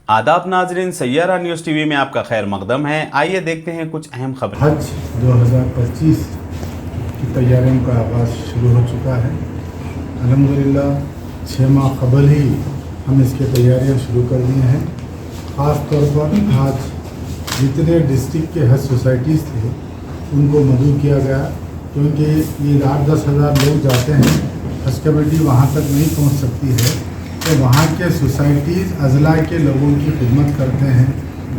आदाब नाजरीन, Saiyaara news TV में आपका खैर मकदम है। आइए देखते हैं कुछ अहम खबरें। हज 2025 की तैयारियों का आगाज़ शुरू हो चुका है। अल्हम्दुलिल्लाह 6 माह कबल ही हम इसकी तैयारियां शुरू कर दी हैं। ख़ास तौर पर आज जितने डिस्ट्रिक्ट के हज सोसाइटीज़ थे उनको मदऊ किया गया, क्योंकि ये 8-10 हज़ार लोग जाते हैं, हज कमेटी वहाँ तक नहीं पहुँच सकती है, तो वहाँ के सोसाइटीज़ अज़ला के लोगों की खिदमत करते हैं,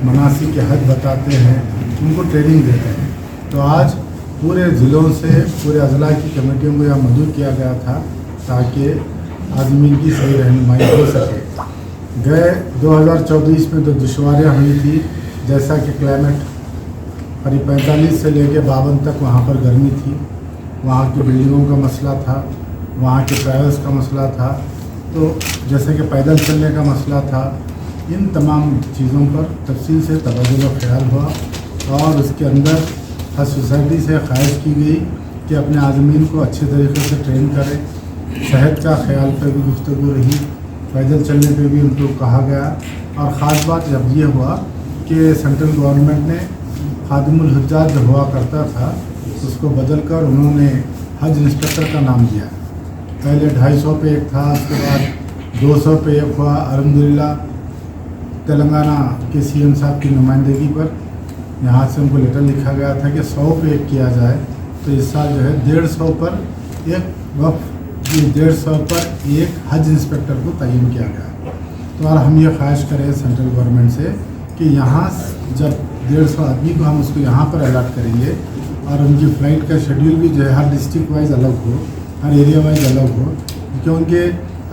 मनासिक के हज बताते हैं, उनको ट्रेनिंग देते हैं। तो आज पूरे ज़िलों से पूरे अज़ला की कमेटियों को यहाँ मदऊ किया गया था ताकि आदमी की सही रहनुमाई हो सके। गए 2024 में तो दुश्वारियाँ हुई थी, जैसा कि क्लाइमेट करीब 45 से लेकर 52 तक वहाँ पर गर्मी थी, वहाँ की बिल्डिंगों का मसला था, वहाँ के ट्रैवल्स का मसला था, तो जैसे कि पैदल चलने का मसला था। इन तमाम चीज़ों पर तफसील से तवज्जो ख्याल हुआ और उसके अंदर हज सोसाइटी से ख्वाहिश की गई कि अपने आज़मीन को अच्छे तरीके से ट्रेन करें। सेहत का ख्याल पर भी गुफ्तगू रही, पैदल चलने पे भी उनको कहा गया। और ख़ास बात जब ये हुआ कि सेंट्रल गवर्नमेंट ने खादिमुल हुज्जाज जो हुआ करता था उसको बदल कर उन्होंने हज इंस्पेक्टर का नाम दिया। पहले 250 पे एक था, उसके बाद 200 पे एक हुआ। अल्हम्दुलिल्लाह तेलंगाना के सीएम साहब की नुमाइंदगी पर यहाँ से उनको लेटर लिखा गया था कि 100 पे एक किया जाए। तो इस साल जो है 150 पर एक वक्फ, ये 150 पर एक हज इंस्पेक्टर को तयन किया गया। तो और हम ये ख्वाहिश करें सेंट्रल गवर्नमेंट से कि यहाँ जब 150 आदमी को हम उसको यहाँ पर अलर्ट करेंगे और उनकी फ़्लाइट का शेड्यूल भी जो है हर डिस्ट्रिक्ट वाइज अलग हो, हर एरिया वाइज अलग हो, क्योंकि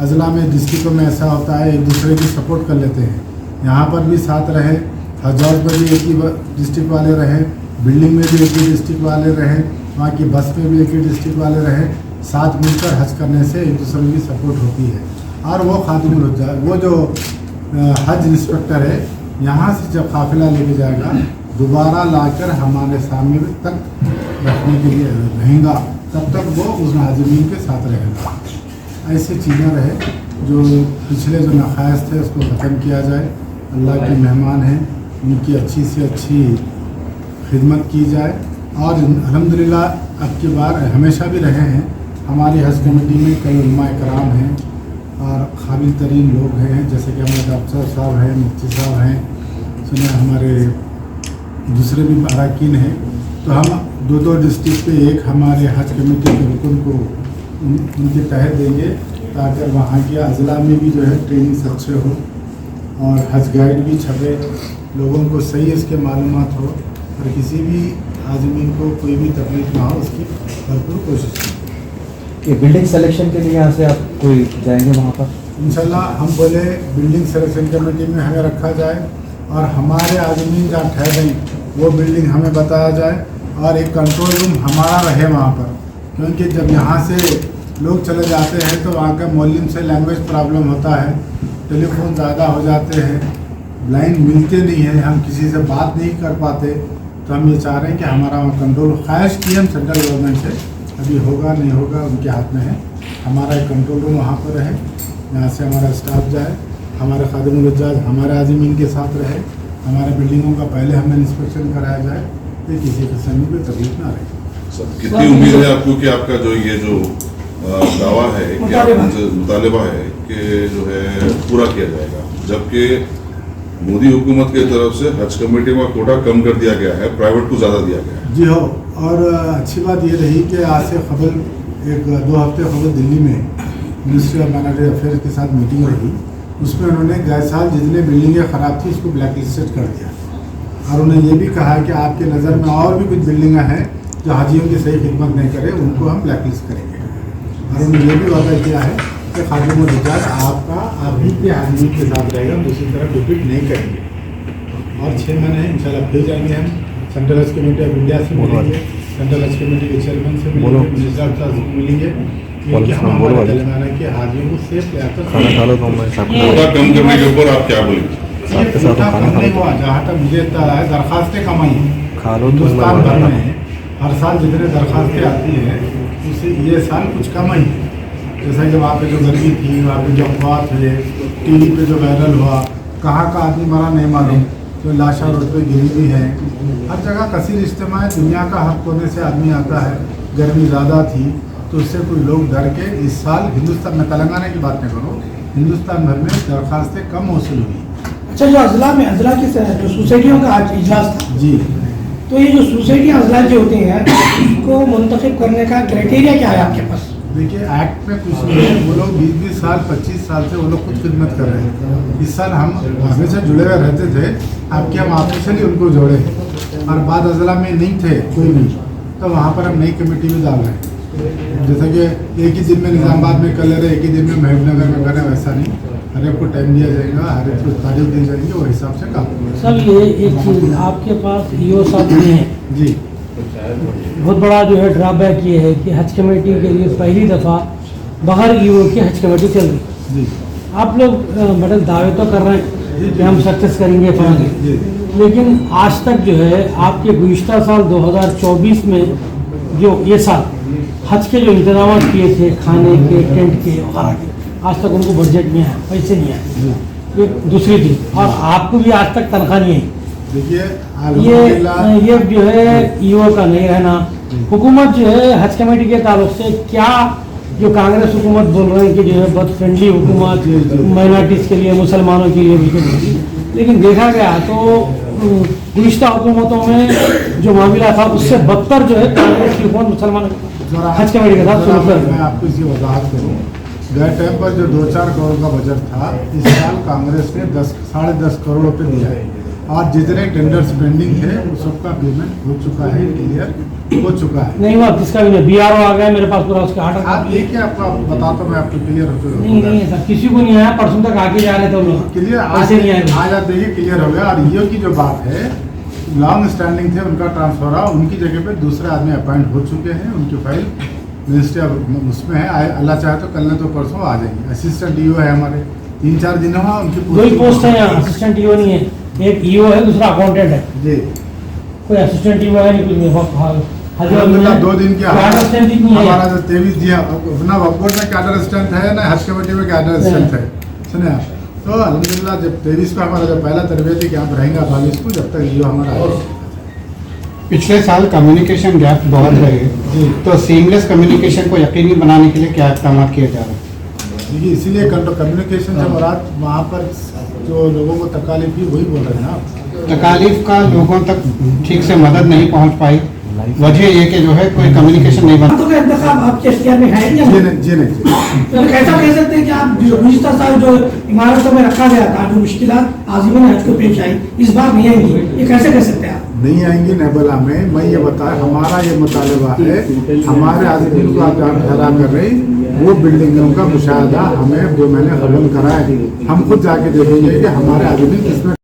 अज़ला में डिस्ट्रिक्टों में ऐसा होता है एक दूसरे की सपोर्ट कर लेते हैं। यहाँ पर भी साथ रहे, हजाज पर भी एक ही डिस्ट्रिक्ट वाले रहें, बिल्डिंग में भी एक ही डिस्ट्रिक्ट वाले रहें, वहाँ की बस में भी एक ही डिस्ट्रिक्ट वाले रहें। साथ मिलकर हज करने से एक दूसरे की सपोर्ट होती है। और वो खादिमुल हुज्जाज, वो जो हज इंस्पेक्टर है, यहाँ से जब काफ़िला लेके जाएगा दोबारा लाकर हमारे सामने तक रखने के लिए रहेगा, तब तक वो उस आज़मीन के साथ रहेगा। ऐसी चीज़ें रहे जो पिछले जो नक़ाइस थे उसको ख़त्म किया जाए। अल्लाह के मेहमान हैं, उनकी अच्छी से अच्छी खिदमत की जाए। और अल्हम्दुलिल्लाह अब की बार हमेशा भी रहे हैं, हमारी हज कमेटी में कई उलमा कराम हैं और काबिल तरीन लोग हैं, जैसे कि हमारे डॉक्टर साहब हैं, मुफ्ती साहब हैं, सुने हमारे दूसरे भी अरकान हैं। तो हम 2-2 डिस्ट्रिक्ट पे एक हमारे हज कमेटी के रुकन को उनके तहत देंगे ताकि वहाँ के अज़ला में भी जो है ट्रेनिंग अच्छे हो और हज गाइड भी छपे, लोगों को सही इसके मालूमात हो और किसी भी आदमी को कोई भी तकलीफ ना हो, उसकी भरपूर कोशिश करें। ये बिल्डिंग सिलेक्शन के लिए यहाँ से आप कोई जाएंगे वहाँ पर? इंशाल्लाह हम बोले बिल्डिंग सिलेक्शन कमेटी में हमें रखा जाए और हमारे आदमी जहाँ ठहरें वो बिल्डिंग हमें बताया जाए और एक कंट्रोल रूम हमारा रहे वहाँ पर, क्योंकि जब यहाँ से लोग चले जाते हैं तो वहाँ का मौलिम से लैंग्वेज प्रॉब्लम होता है, टेलीफोन ज़्यादा हो जाते हैं, लाइन मिलते नहीं है, हम किसी से बात नहीं कर पाते। तो हम ये चाह रहे हैं कि हमारा वहाँ कंट्रोल, ख्वाहिश की हम सेंट्रल गवर्नमेंट से, अभी होगा नहीं होगा उनके हाथ में है। हमारा एक कंट्रोल रूम वहाँ पर रहे, यहाँ से हमारा स्टाफ जाए, हमारे खादिमुल हुज्जाज हमारे आज़मीन के साथ रहे, हमारे बिल्डिंगों का पहले हमें इंस्पेक्शन कराया जाए कि किसी किस्म की कोई तकलीफ ना रहे। कितनी उम्मीद है आपको कि आपका जो ये जो दावा है कि मुतालिबा है कि जो है पूरा किया जाएगा, जबकि मोदी हुकूमत की तरफ से हज कमेटी में कोटा कम कर दिया गया है, प्राइवेट को ज़्यादा दिया गया है? जी हो, और अच्छी बात ये रही कि आज से कबल 1-2 हफ्ते कबल दिल्ली में मिनिस्ट्री ऑफ माइनॉरिटी अफेयर्स के साथ मीटिंग रही, उसमें उन्होंने गए साल जितने बिल्डिंगें ख़राब थी उसको ब्लैक लिस्टेड कर दिया और उन्होंने ये भी कहा कि आपके नज़र में और भी कुछ बिल्डिंगें हैं जो हाजियों की सही खिदमत नहीं करे, उनको हम ब्लैक लिस्ट करेंगे। और उन्होंने ये भी वादा किया है कि खादिमुल हुज्जाज आपका अभी के आदमी के साथ रहेगा, दूसरी तरफ रिपीट नहीं करेंगे। और 6 महीने इंशाल्लाह फिर जाएंगे हम सेंट्रल हज कमेटी ऑफ इंडिया से मिलेंगे, सेंट्रल हज कमेटी के चेयरमैन से मिलेंगे, मिनिस्टर साहब से मिलेंगे, क्योंकि हम हमारे तेलंगाना के हाजियों को सेफ ले आकर कोटा कम करने के ऊपर आप क्या बोलेंगे? नहीं हुआ, जहाँ तक मुझे इत्तला है दरखास्तें कम आई हैं हिंदुस्तान भर में, हर साल जितने दरखास्तें आती हैं उससे ये साल कुछ कम आई है। जैसा कि वहाँ पे जो गर्मी थी, वहाँ पे जो अफवाह थे, टीवी पे जो वायरल हुआ, कहाँ का आदमी मरा नहीं मालूम, तो लाशा रोड पे गिरी भी है। हर जगह कसीर इज्तिमा है, दुनिया का हर कोने से आदमी आता है। गर्मी ज़्यादा थी तो उससे कुछ लोग डर के इस साल हिंदुस्तान में, तेलंगाना की बात नहीं करो, हिंदुस्तान भर में दरखास्तें कम वसूल हुई। अच्छा, जो अजला में अजला की जो सोसाइटियों का आज इजलास था, जी, तो ये जो सोसाइटियाँ अजला जो होती हैं उसको मुंतखब करने का क्राइटेरिया क्या है आपके पास? देखिए एक्ट में कुछ नहीं है, वो लोग 20-20 साल 25 साल से वो लोग खुद खिदमत कर रहे हैं। इस साल हम हमेशा जुड़े हुए रहते थे, आपके हम ऑफिशियली उनको जोड़े और बाद अजला में नहीं थे कोई भी, तो वहाँ पर हम नई कमेटी भी डाल रहे हैं। जैसे कि एक ही दिन में निज़ामाबाद में कर ले रहे, एक ही दिन में महबूबनगर में कर रहे, वैसा नहीं, हर एक को टाइम दिया जाएगा, हर एक को तारीख दी जाएगी, वो हिसाब से काम होगा। सर ये एक चीज़ आपके पास ईओ साहब नहीं है, जी, बहुत बड़ा जो है ड्रॉबैक ये है कि हज कमेटी के लिए पहली दफ़ा बगैर ईओ की हज कमेटी चल रही। जी, आप लोग बड़े दावे तो कर रहे हैं कि हम सक्सेस करेंगे पाएंगे, जी, लेकिन आज तक जो है आपके गुज़िश्ता साल 2024 में जो ये साल हज के जो इंतजाम किए थे खाने के, टेंट के वगैरह के, आज तक उनको बजट नहीं आया, पैसे नहीं आए। ये दूसरी चीज़, और आपको भी आज तक तनख्वाह नहीं आई। देखिए ये जो है ईओ का नहीं रहना, हुकूमत जो है हज कमेटी के ताल्लुक से क्या जो कांग्रेस हुकूमत बोल रहे हैं कि जो है बहुत फ्रेंडली हुकूमत माइनॉरिटीज़ के लिए, मुसलमानों के लिए, लेकिन देखा गया तो गुज़िश्ता हुकूमतों में जो मामला था उससे बदतर जो है कांग्रेस की हुकूमत मुसलमानों हज कमेटी के साथ शुरू कर। मैं आपको इसकी वजाहत करूँ, गए टाइम पर जो 2-4 करोड़ का बजट था, इस साल कांग्रेस ने 10-10.5 करोड़ रुपये दिया है, और जितने टेंडर्स पेंडिंग थे वो सबका पेमेंट हो चुका है, क्लियर हो चुका है। नहीं हुआ किसका भी नहीं, बीआरओ आ गया मेरे पास पूरा उसका आर्डर। आप देखिए, आपको बताता हूँ मैं, आपको क्लियर हो चुका नहीं नहीं सर, किसी को नहीं आया, परसों तक आके जा रहे थे वो लोग, क्लियर पैसे नहीं आए। आज आप देखिए क्लियर हो गया। और ये की जो बात है, लॉन्ग स्टैंडिंग थे, उनका ट्रांसफर हुआ, उनकी जगह पे दूसरे आदमी अपॉइंट हो चुके हैं, उनकी फाइल मिनिस्ट्री ऑफ उसमें है, अल्लाह चाहे तो कल न तो परसों आ जाएंगे। असिस्टेंट ईओ है हमारे, 3-4 दिन हुआ उनकी दो ही पोस्ट है यहाँ, असिस्टेंट ईओ नहीं है, एक ईओ है दूसरा अकाउंटेंट है, जी, कोई असिस्टेंट ईओ है नहीं, कुछ नहीं। अलहमदुलिल्लाह 2 दिन की नहीं हमारा है। जो 23 दिया, ना वक्फ में कैडर स्ट्रेंथ है, ना हज कमेटी में कैडर स्ट्रेंथ है, सुने आप। तो अलहमदुलिल्लाह जब 23 को हमारा जो पहला तरबियती कैंप रहेगा 22 को, जब तक ईओ हमारा आएगा। पिछले साल कम्युनिकेशन गैप बहुत रहे, तो सीमलेस कम्युनिकेशन को यकीनी बनाने के लिए क्या इक़दाम किए जा रहे हैं? देखिए इसीलिए कम्युनिकेशन से मुराद वहाँ पर जो लोगों को तकालीफ हुई वही बोल रहे हैं ना आप। तकालीफ का लोगों तक ठीक से मदद नहीं पहुंच पाई, वजह ये कि जो है कोई कम्युनिकेशन नहीं बना। तो इंतखाब आपके इख्तियार में है या जी नहीं? नहीं, जी नहीं, तो कैसा कह सकते हैं कि आप जो गुज़िश्ता साल जो इमारतों में रखा गया था, जो मुश्किलात आज़मीन हज को पेश आई, इस बार नहीं आएंगी, ये कैसे कह सकते हैं आप? नहीं आएंगी नेबला में। मैं ये बताया, हमारा ये मुतालबा है, हमारे आज़मीन को आप जहाँ ठहरा कर रही, वो बिल्डिंगों का मुशाहदा हमें 2 महीने कबल कराए, हम खुद जाके देखेंगे कि हमारे आज़मीन किसमें